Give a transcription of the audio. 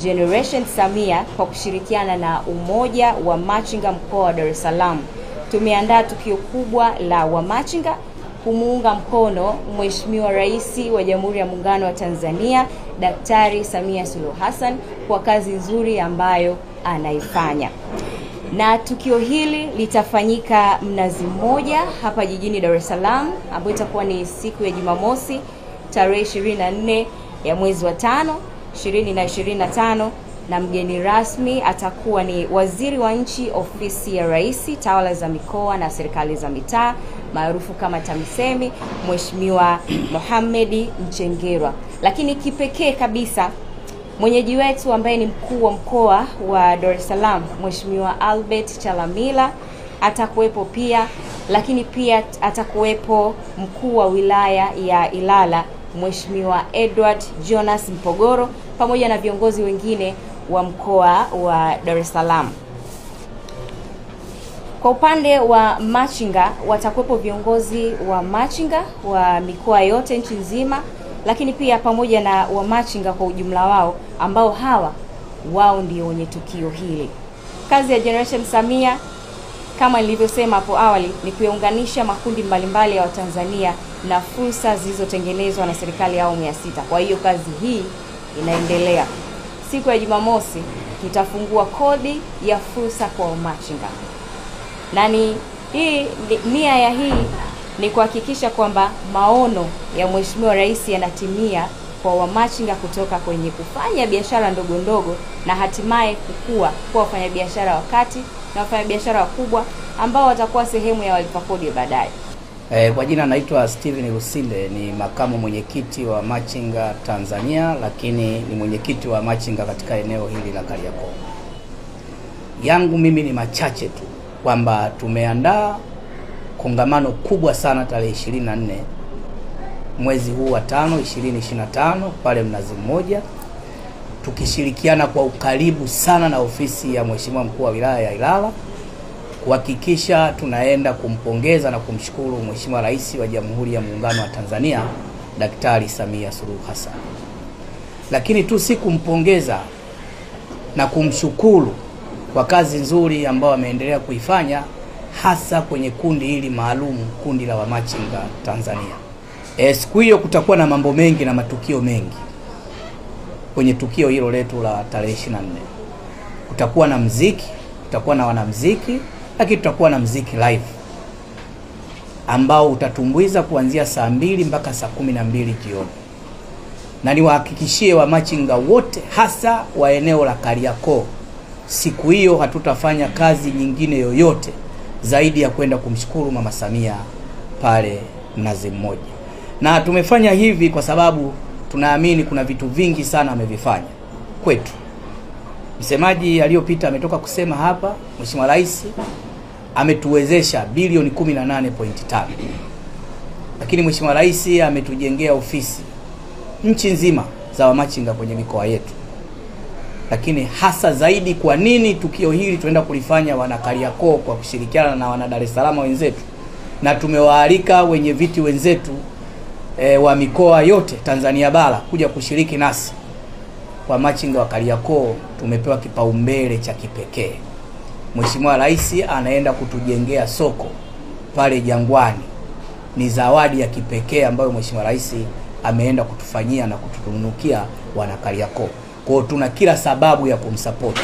Generation Samia kwa kushirikiana na Umoja wa Machinga mkoa wa Dar es Salaam tumeandaa tukio kubwa la wamachinga kumuunga mkono Mheshimiwa Rais wa Jamhuri ya Muungano wa Tanzania Daktari Samia Suluhu Hassan kwa kazi nzuri ambayo anaifanya. Na tukio hili litafanyika Mnazi Mmoja hapa jijini Dar es Salaam, ambapo itakuwa ni siku ya Jumamosi tarehe 24 ya mwezi wa 5 2025, na mgeni rasmi atakuwa ni Waziri wa Nchi Ofisi ya Rais, Tawala za Mikoa na Serikali za Mitaa, maarufu kama TAMISEMI, Mheshimiwa Mohamed Mchengerwa. Lakini kipekee kabisa mwenyeji wetu ambaye ni mkuu wa mkoa wa Dar es Salaam, Mheshimiwa Albert Chalamila atakuwepo pia, lakini pia atakuwepo mkuu wa wilaya ya Ilala Mheshimiwa Edward Jonas Mpogoro pamoja na viongozi wengine wa mkoa wa Dar es Salaam. Kwa upande wa machinga watakuwepo viongozi wa machinga wa mikoa yote nchi nzima, lakini pia pamoja na wa machinga kwa ujumla wao, ambao wao ndio wenye tukio hili. Kazi ya Generation Samia kama nilivyosema hapo awali ni kuunganisha makundi mbalimbali ya Watanzania na fursa zilizotengenezwa na serikali ya awamu ya 6. Kwa hiyo kazi hii inaendelea. Siku ya Jumamosi tutafungua kodi ya fursa kwa wamachinga. Na nia ya hii ni kuhakikisha kwamba maono ya Mheshimiwa Rais yanatimia kwa wamachinga kutoka kwenye kufanya biashara ndogo ndogo na hatimaye kukua kwa wafanyabiashara wakati na wafanyabiashara wakubwa ambao watakuwa sehemu ya walipa kodi baadaye. Kwa jina naitwa Steven Lusinde, ni makamu mwenyekiti wa machinga Tanzania, lakini ni mwenyekiti wa machinga katika eneo hili la Kariakoo. Yangu mimi ni machache tu kwamba tumeandaa kongamano kubwa sana tarehe 24 mwezi huu wa 5 2025 pale Mnazi Mmoja, tukishirikiana kwa ukaribu sana na ofisi ya Mheshimiwa Mkuu wa Wilaya ya Ilala kuhakikisha tunaenda kumpongeza na kumshukuru Mheshimiwa Rais wa Jamhuri ya Muungano wa Tanzania Daktari Samia Suluhu Hassan. Lakini tu si kumpongeza na kumshukuru kwa kazi nzuri ambayo ameendelea kuifanya hasa kwenye kundi hili maalum, kundi la wamachinga Tanzania. Siku hiyo kutakuwa na mambo mengi na matukio mengi. Kwenye tukio hilo letu la tarehe 24 kutakuwa na muziki, kutakuwa na wanamuziki, lakini tutakuwa na muziki live ambao utatumbuiza kuanzia saa 2 mpaka saa 12 jioni. Na niwahakikishie wamachinga wote hasa wa eneo la Kariakoo, siku hiyo hatutafanya kazi nyingine yoyote zaidi ya kwenda kumshukuru Mama Samia pale Mnazi Mmoja. Na tumefanya hivi kwa sababu tunaamini kuna vitu vingi sana amevifanya kwetu. Msemaji aliyopita ametoka kusema hapa, Mheshimiwa Rais ametuwezesha bilioni 18.5. Lakini Mheshimiwa Rais ametujengea ofisi nchi nzima za wamachinga kwenye mikoa yetu. Lakini hasa zaidi, kwa nini tukio hili tunaenda kulifanya wana Kariakoo kwa kushirikiana na wana Dar es Salaam wenzetu, na tumewaalika wenye viti wenzetu wa mikoa yote Tanzania bara kuja kushiriki nasi. Kwa machinga wa Kariakoo tumepewa kipaumbele cha kipekee. Mheshimiwa Rais anaenda kutujengea soko pale Jangwani. Ni zawadi ya kipekee ambayo Mheshimiwa Rais ameenda kutufanyia na kututunukia wana Kariakoo. Kwa hiyo tuna kila sababu ya kumsupport.